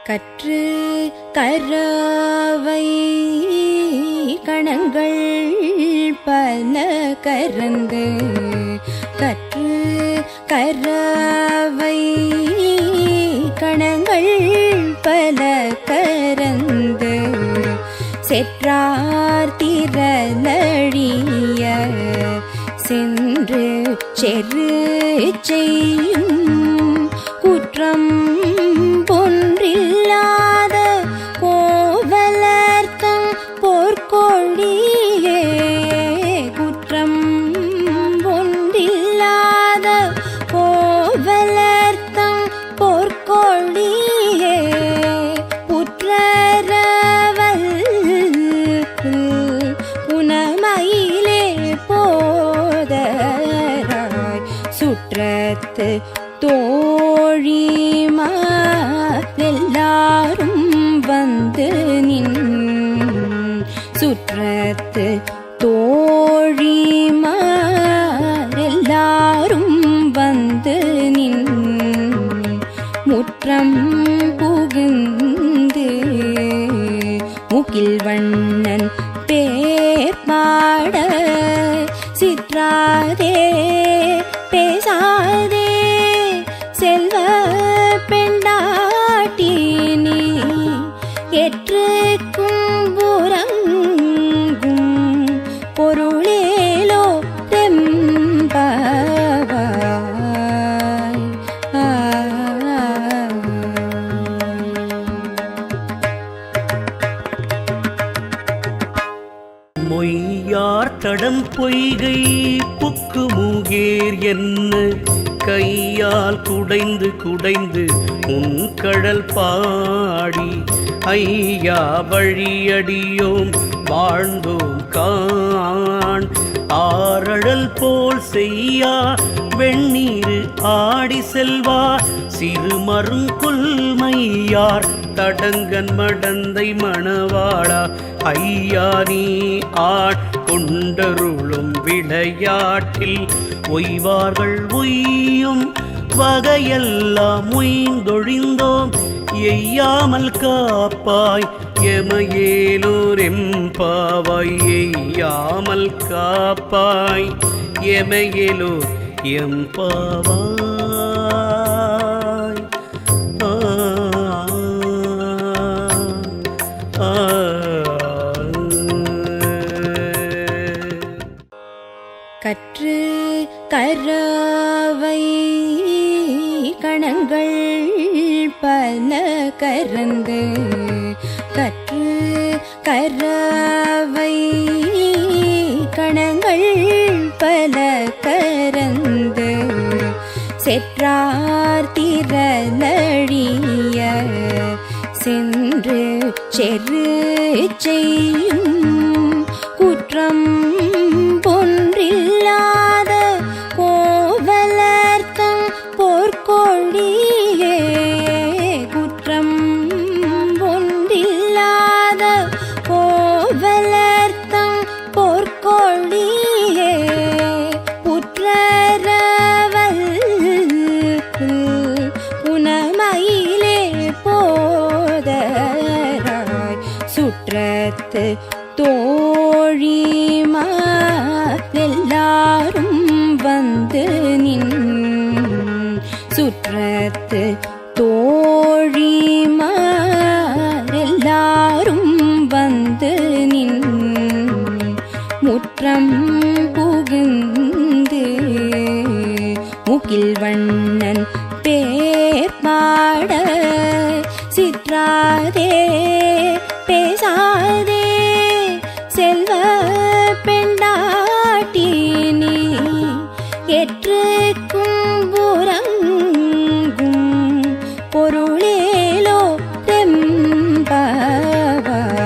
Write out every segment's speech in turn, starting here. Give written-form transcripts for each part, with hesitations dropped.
கற்று கரவை கணங்கள் பல கரந்து கற்று கரவை கணங்கள் பல கரந்து செற்றார் திரளழிய சென்று செரு செய்யும் குற்றம் பொன்றில்லாத கோவலர்த்தம் போர்க்கொடியே குற்றம் பொன்றில்லாத கோவலர்த்தம் போர்க்கொடியே புற்றரவல் புனமயிலே போதராய் சுற்றத்து தோழிமாரெல்லாரும் வந்து நின் சுற்றத்து தோழிமாரெல்லாரும் வந்து நின் முற்றம் புகுந்து முகில் வண்ணன் பேர் பாட சிற்றாதே பேசாதே செல்வ பெண்டாட்டினி எற்றுக்கும் புறங்கும் பொருளேலோ தெம்பவாய் மொய்யார் தடம் பொய்கை புக்கு மூகேர் என்ன கையால் குடைந்து குடைந்து உன் கடல் பாடி ஐயா வழியடியோம் வாழ்ந்தோம் காண் ஆரழல் போல் செய்யா வெண்ணீர் ஆடி செல்வா சிறு மருங்குல்மையார் தடங்கன் மடந்தை மணவாளா ஐயா நீ ஆட்கொண்டருளும் விளையாட்டில் ஒய்வார்கள் உய்யும் வகையெல்லாம் உய்ந்தொழிந்தோம் எய்யாமல் காப்பாய் எமையேலோர் எம்பாவாய் எய்யாமல் காப்பாய் எமையேலோர் எம்பாவாய் கற்று கரவை கணங்கள் பல கரந்து கற்று கரவை கணங்கள் பல கரந்து செற்றார் திரளழிய சென்று செரு செய்யும் குற்றம் பொன்றில்லாத கோவலர்த்தம் போர்க்கொடியே குற்றம் பொன்றில்லாத கோவலர்த்தம் போர்க்கொடியே புற்றரவல் புனமயிலே போதராய் சுற்றத்து தோழிமாரெல்லாரும் வந்து நின் சுற்றத்து தோழிமாரெல்லாரும் வந்து நின் முற்றம் புகுந்து முகில் வண்ணன் பேர் பாட சிற்றாதே பேசாதே செல்வ பெண்டாட்டினி எற்றுக்கும் புறங்கும் பொருளேலோ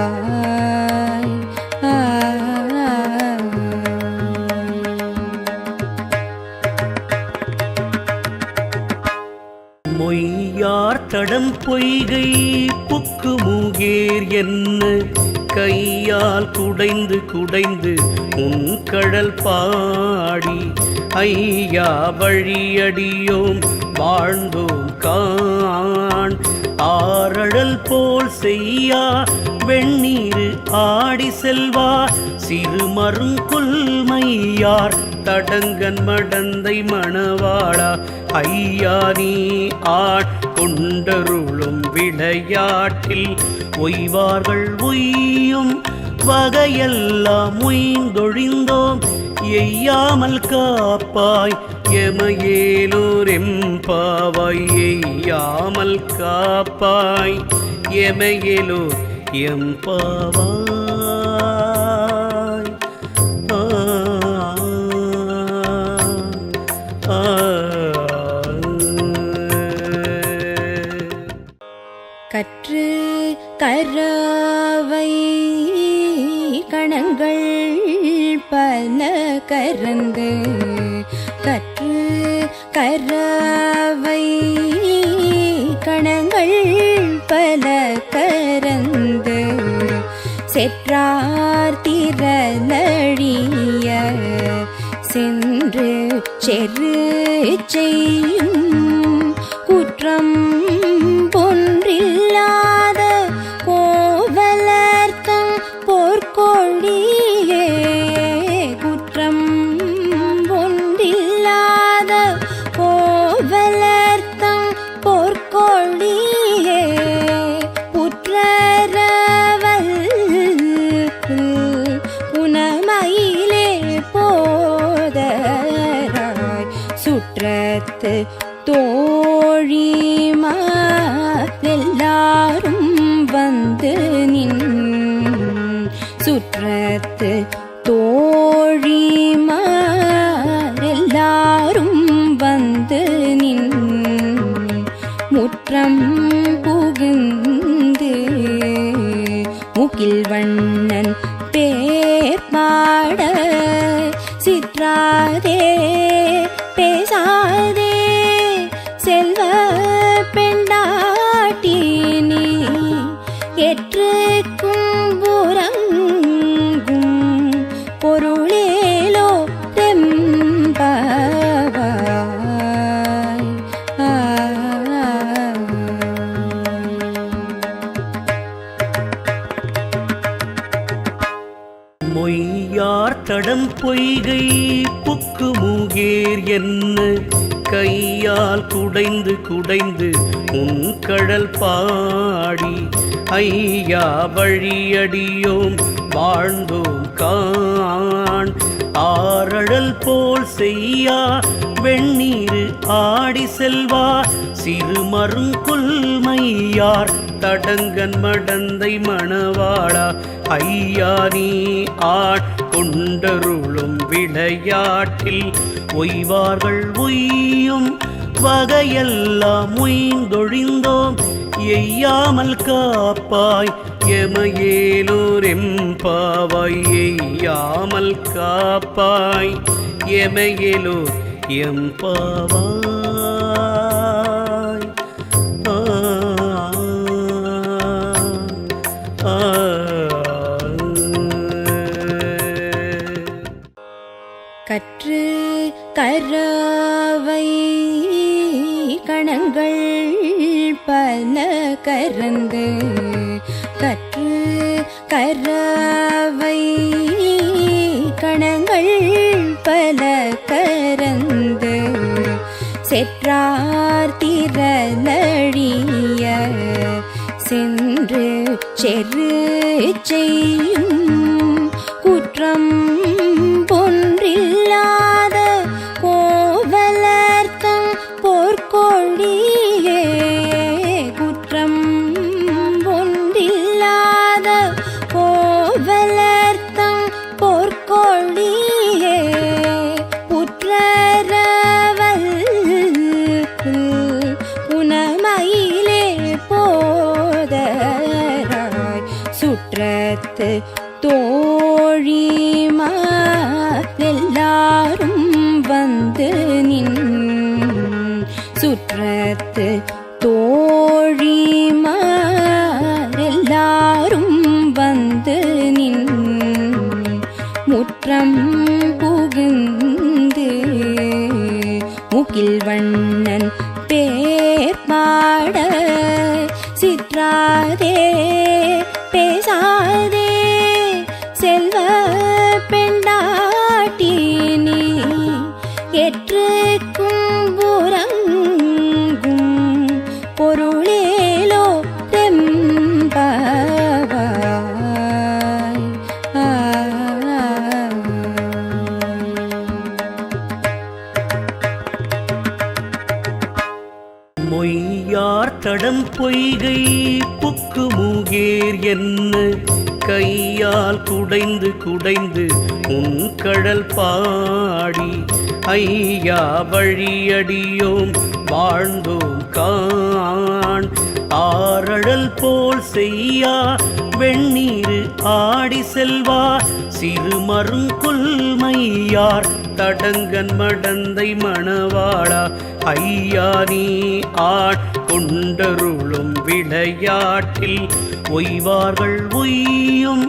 தெம்பவாய் மொய்யார் தடம் பொய்கை புக்கு மூகேர் என்ன கையால் குடைந்து குடைந்து உன் கடல் பாடி ஐயா வழியடியோம் வாழ்ந்தோம் காண் ஆரழல் ஆரழல் போல் செய்யா வெண்ணீரு ஆடி செல்வா சிறுமருங்குல்மையார் தடங்கன் மடந்தை மணவாளா ஐயா நீ ஆட்கொண்டருளும் விளையாட்டில் ஒய்வார்கள் உய்யும் வகையெல்லாம் உய்ந்தொழிந்தோம் எய்யாமல் காப்பாய் எமையேலோர் எம்பாவாய் எய்யாமல் காப்பாய் எமையேலோர் எம்பாவாய். கற்று கரவை கணங்கள் பல கரந்து கற்று கரவை கணங்கள் பல கரந்து செற்றார் திரளழிய சென்று செரு செய்யும் குற்றம் பொன்றில்லாத கோவலர்த்தம் போர்க்கொழியே குற்றம் பொன்றில்லாத கோவலர்த்தம் போர்க்கொழியே புற்றரவல் உனமயிலே போதராய் சுற்றத்து தோழிமாரெல்லாரும் வந்து நின் சுற்றத்து தோழிமாரெல்லாரும் வந்து நின் முற்றம் புகுந்து முகில் வண்ணன் பேர் பாட சிற்றாதே பேசாதே செல்வ பெண்டாட்டினி எற்றுக்கும் புறங்கும் பொருளேலோ தெம்பவாய். மொய்யார் தடம் பொய்கை புக்கு மூகேர் என்ன கையால் குடைந்து குடைந்து உன் கடல் பாடி ஐயா வழியடியோம் வாழ்ந்தோம் காண் ஆரழல் போல் செய்யா வெண்ணீரு ஆடி செல்வா சிறுமருங்குல்மையார் தடங்கன் மடந்தை மணவாளா ஐயா நீ ஆட்கொண்டருளும் விளையாட்டில் ஒய்வார்கள் உய்யும் வகையெல்லாம் உய்ந்தொழிந்தோம் எய்யாமல் காப்பாய் எமையேலோர் எம்பாவாய் எய்யாமல் காப்பாய் எமையேலோர் எம்பாவாய். கற்று கரவை கணங்கள் பல கரந்து கற்று கரவை கணங்கள் பல கரந்து செற்றார் திரளழிய சென்று செரு செய்யும் குற்றம் பொன்றில்லாத கோவலர்த்தம் போர்க்கொழியே குற்றம் பொன்றில்லாத கோவலர்த்தம் போர்க்கொழியே புற்றரவல் உனமயிலே போதராய் சுற்றத்து தோழிமாரெல்லாரும் வந்து நின் சுற்றத்து தோழிமாரெல்லாரும் வந்து நின் முற்றம் புகுந்து முகில் வண்ணன் பேர் பாட சித்த சிற்றாதே பேசாதே செல்வ பெண்டாட்டி நீ எற்றுக்கும் உறங்கும் பொருளேலோ தெம்பவாய். மொய்யார் தடம் பொய்கை புக்கு மூகேர் என்ன கையால் குடைந்து குடைந்து உன் கடல் பாடி ஐயா வழியடியோம் வாழ்ந்தோம் காண் ஆரடல் போல் செய்யா வெண்ணீர் ஆடி செல்வா சிறு மருங்குல்மையார் தடங்கன் மடந்தை மணவாளா ஐயா நீ ஆட்கொண்டருளும் விளையாட்டில் ஒய்வார்கள் உய்யும்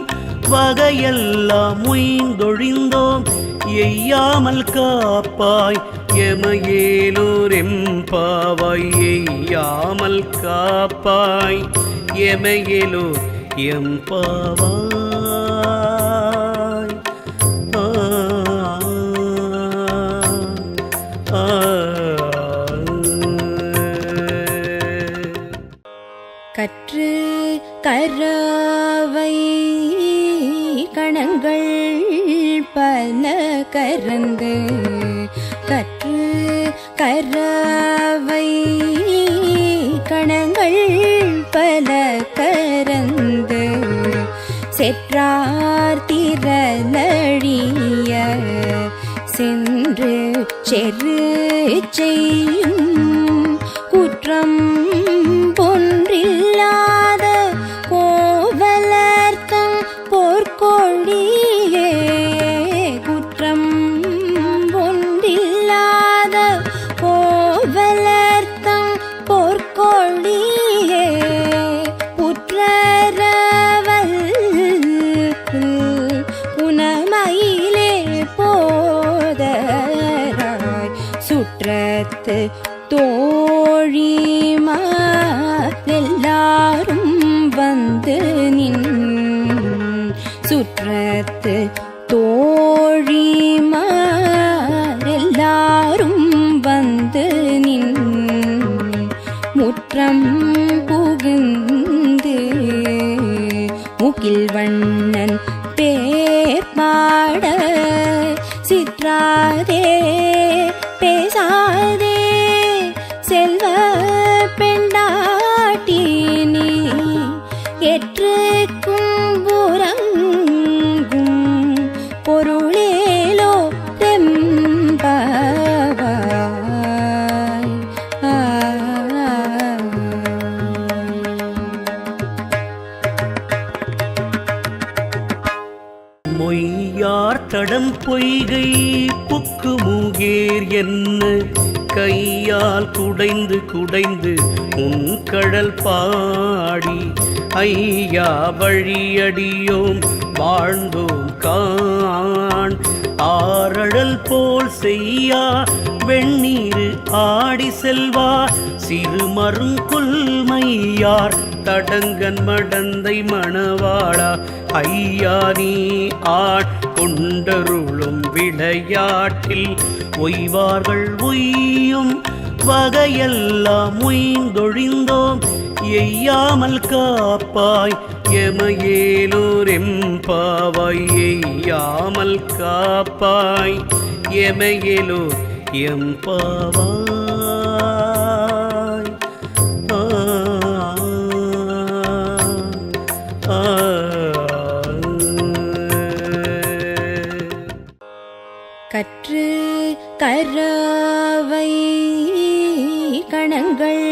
வகையெல்லாம் உய்ந்தொழிந்தோம் எய்யாமல் காப்பாய் எமையேலோர் எம்பாவாய் எய்யாமல் காப்பாய் எமையேலோர் எம்பாவாய். கற்று கரவை கணங்கள் பல கரந்து கற்று கரவை கணங்கள் பல கரந்து செற்றார் திரளழிய சென்று செரு செய்யும் குற்றம் பொன்றில்லாத கோவலர்த்தம் போர்க்கொழியே குற்றம் பொன்றில்லாத கோவலர்த்தம் போர்க்கொழியே புற்றரவல் புனமயிலே போதராய் சுற்றத்து தோழிமாரெல்லாரும் வந்து நின் சுற்றத்து தோழிமாரெல்லாரும் வந்து நின் முற்றம் புகுந்து முகில் வண்ணன் பேர் பாட சிற்றாதே பேசாதே செல்வ பெண்டாட்டி நீ எற்றுக்கும் உறங்கும் பொருளேலோ தெம்பவாய். மொய்யார் தடம் பொய்கை புக்கு மூகேர் என்ன கையால் குடைந்து குடைந்து உன் கடல் பாடி ஐயா வழியடியோம் வாழ்ந்தோம் காண் ஆரடல் போல் செய்யா வெண்ணீர் ஆடி செல்வா சிறு மருங்குல்மையார் தடங்கன் மடந்தை மணவாளா ஐயா நீ ஆட்கொண்டருளும் விளையாட்டில் ஒய்வார்கள் உய்யும் வகையெல்லாம் உய்ந்தொழிந்தோம் எய்யாமல் காப்பாய் எமையேலோர் எம்பாவாய் எய்யாமல் காப்பாய் எமையேலோர் எம்பாவாய். கற்று கரவை கணங்கள்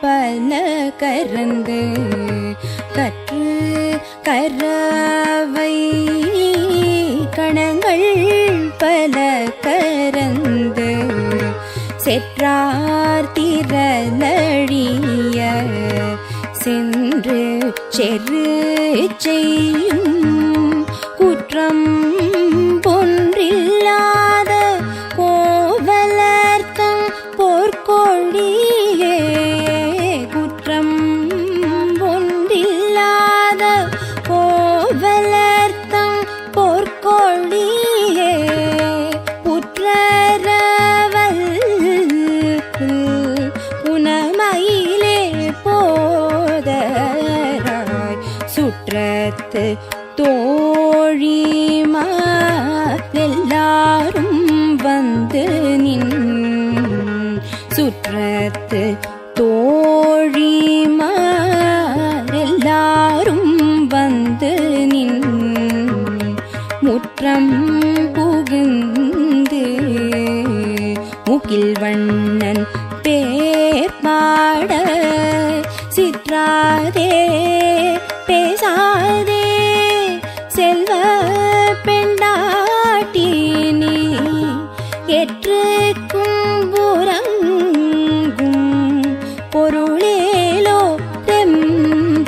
பல கரந்து கற்று கரவை கணங்கள் பல கரந்து செற்றார் திரளழிய சென்று செரு செய்யும் குற்றம் பொன்றில்லாத கோவலர்த்தம் போர்க்கொழியே குற்றம் சுற்றத்து தோழிமாரெல்லாரும் வந்து நின் சுற்றத்து தோழிமாரெல்லாரும் வந்து நின் முற்றம் புகுந்து முகில் வண்ணன் பேர் பாட சிற்றாதே பேசாதே செல்வ பெண்டாட்டினி எற்றுக்கும் உறங்கும் பொருளேலோ தெம்பவாய்.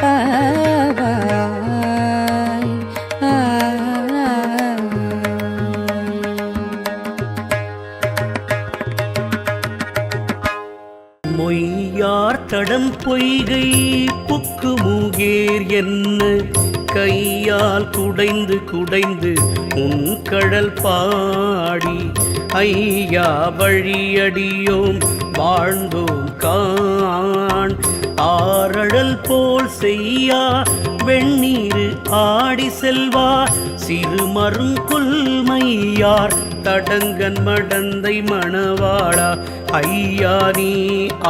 மொய்யார் தடம் பொய்கை புக்கு மூகேர் என்ன கையால் குடைந்து குடைந்து உன் கடல் பாடி ஐயா வழியடியோம் வாழ்ந்தோம் காண் ஆரழல் போல் செய்யா வெண்ணீர் ஆடி செல்வா சிறு மருங்குல்மையார் தடங்கன் மடந்தை மணவாளா ஐயா நீ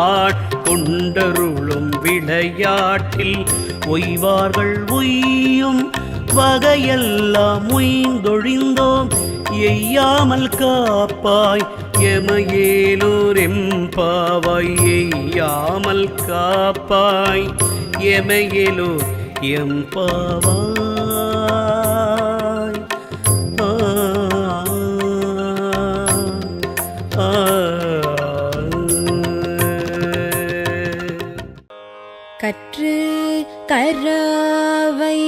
ஆட்கொண்டருளும் விளையாட்டில் ஒய்வார்கள் உய்யும் வகையெல்லாம் உய்ந்தொழிந்தோம் எய்யாமல் காப்பாய் எமையேலோர் எம்பாவாய் எய்யாமல் காப்பாய் எமையேலோர் எம்பாவாய். கற்று கரவை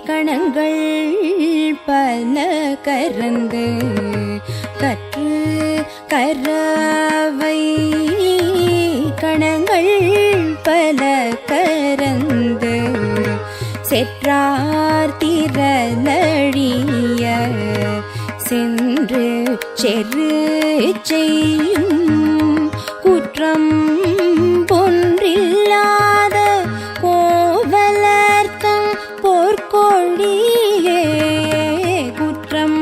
கணங்கள் பல கரந்து கற்று கரவை கணங்கள் பல கரந்து செற்றார் திரளழிய சென்று செரு செய்யும் குற்றம் பொன்றில்லாத கோவலர்த்தம் போர்க்கொழியே குற்றம்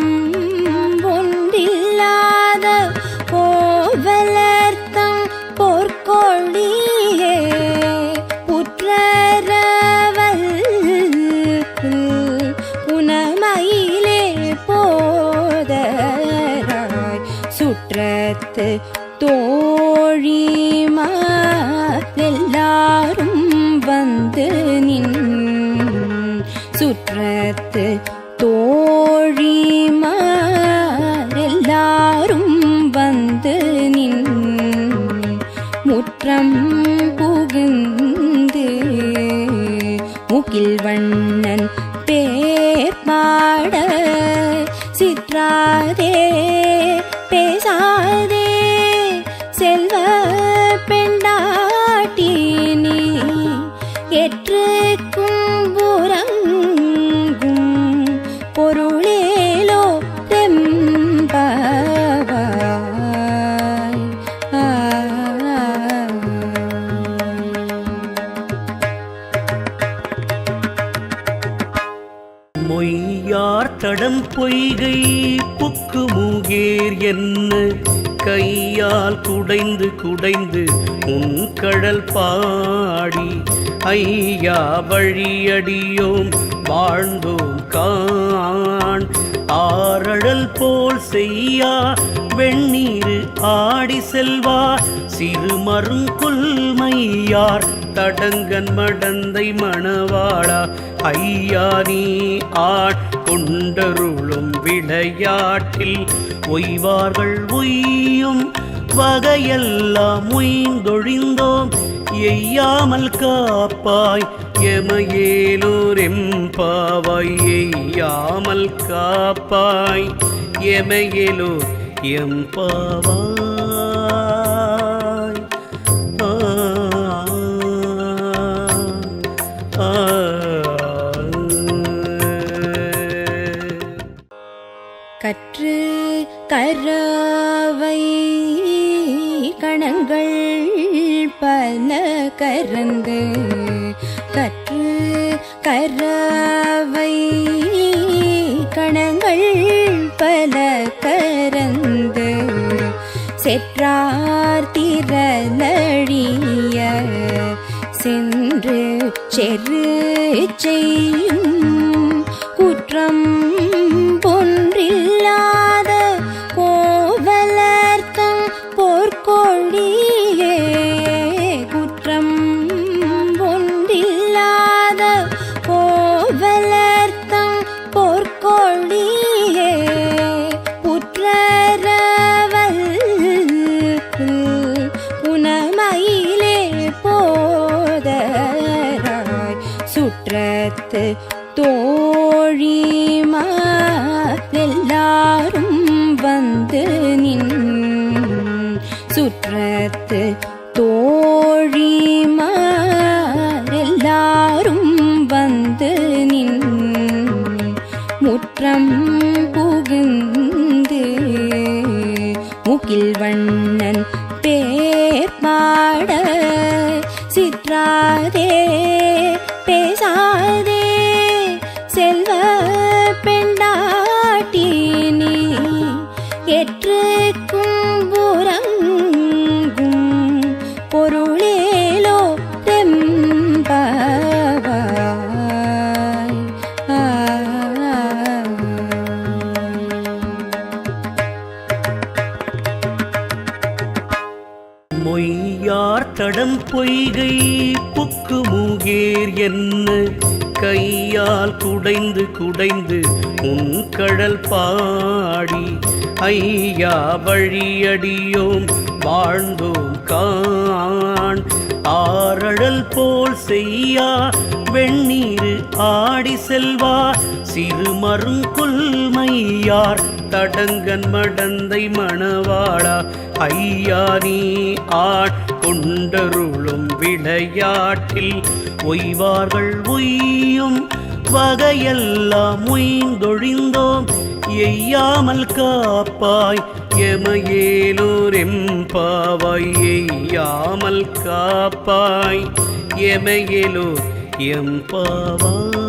பொன்றில்லாத கோவலர்த்தம் போர்க்கொழியே புற்றரவல் புனமயிலே போதராய் சுற்றத்து தோழிமாரெல்லாரும் வந்து நின் சுற்றத்து தோழிமாரெல்லாரும் வந்து நின் முற்றம் புகுந்து முகில் வண்ணன் பேர் பாட சிற்றாதே பேசாதே செல்வ பெண்டாட்டினி எற்றுக்கும் உறங்கும் பொருளேலோ தெம்பவாய். மொய்யார் தடம் பொய்கை புக்கு மூகேர் என்ன கையால் குடைந்து குடைந்து உன் கடல் பாடி ஐயா வழியடியோம் வாழ்ந்தோம் காண் ஆரழல் போல் செய்யா வெண்ணீர் ஆடி செல்வா சிறு மருங்குல்மையார் தடங்கன் மடந்தை மணவாளா ஐயா நீ ஆட்கொண்டருளும் விளையாட்டில் ஒய்வார்கள் உய்யும் வகையெல்லாம் உய்ந்தொழிந்தோம் எய்யாமல் காப்பாய் எமையேலோர் எம்பாவாய் எய்யாமல் காப்பாய் எமையேலோர் எம்பாவாய். கற்று கரவை கணங்கள் பல கரந்து கற்று கரவை கணங்கள் பல கரந்து செற்றார் திரளழிய சென்று செரு செய்யும் குற்றம் பொன்றில்லாத கோவலர்த்தம் போர்க்கொழியே குற்றம் பொன்றில்லாத கோவலர்த்தம் போர்க்கொழியே புற்றரவல் உனமயிலே போதராய் சுற்றத்து தோழிமாரெல்லாரும் வந்து நின் சுற்றத்து தோழிமாரெல்லாரும் வந்து நின் முற்றம் புகுந்து முகில் வண்ணன் பேர் பாட சிற்றாதே பேசாதே செல்வ பெண்டாட்டினி எற்றுக்கும் புறங்கும் பொருளேலோ தெம்பவாய் மொய்யார் தடம் பொய்கை புக்கு மூகேர் என்ன கையால் குடைந்து குடைந்து உன் கடல் பாடி ஐயா வழியடியோம் வாழ்ந்தோம் காண் ஆரழல் போல் செய்யா வெண்ணீரு ஆடி செல்வா சிறுமருங்கொல்மையார் தடங்கன் மடந்தை மணவாளா ஐயா நீ ஆட்கொண்டருளும் விளையாட்டில் ஒய்வார்கள் உய்யும் வகையெல்லாம் உய்ந்தொழிந்தோம் எய்யாமல் காப்பாய் எமையேலோர் எம்பாவாய் எய்யாமல் காப்பாய் எமையேலோர் எம்பாவாய்.